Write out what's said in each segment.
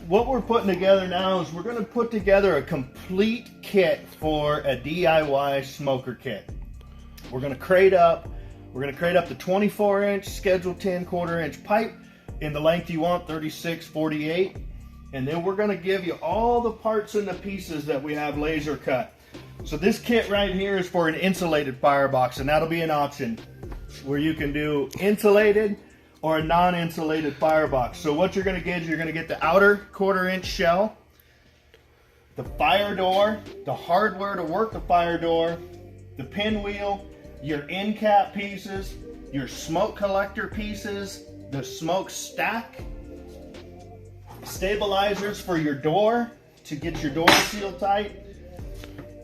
what we're putting together now is we're going to put together a complete kit for a DIY smoker kit. We're going to crate up the 24-inch Schedule 10 1/4-inch pipe in the length you want, 36, 48. And then we're going to give you all the parts and the pieces that we have laser cut. So this kit right here is for an insulated firebox, and that'll be an option where you can do insulated or a non-insulated firebox. So what you're going to get is you're going to get the outer 1/4-inch shell, the fire door, the hardware to work the fire door, the pinwheel, your end cap pieces, your smoke collector pieces, the smoke stack, stabilizers for your door to get your door sealed tight,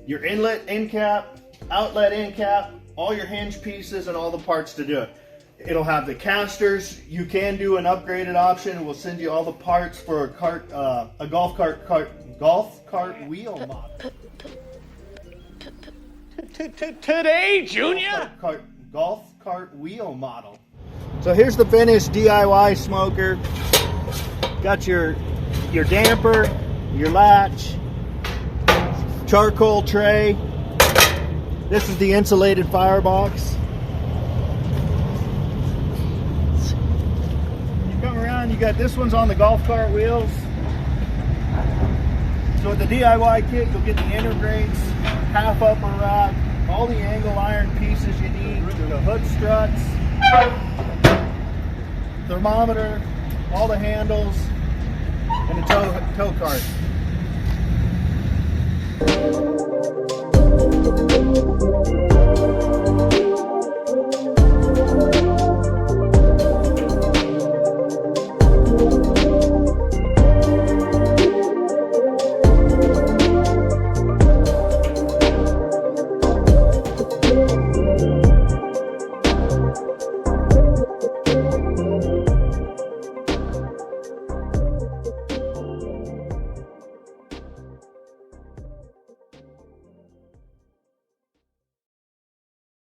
your inlet end cap, outlet end cap, all your hinge pieces, and all the parts to do it. It'll have the casters. You can do an upgraded option. We'll send you all the parts for a golf cart wheel model. Today, Junior? Golf cart wheel model. So here's the finished DIY smoker. Got your damper, your latch, charcoal tray. This is the insulated firebox. You come around, you got this one's on the golf cart wheels. So with the DIY kit, you'll get the inner grates, half upper rack, all the angle iron pieces you need, the hood struts, thermometer, all the handles, and the tow cart.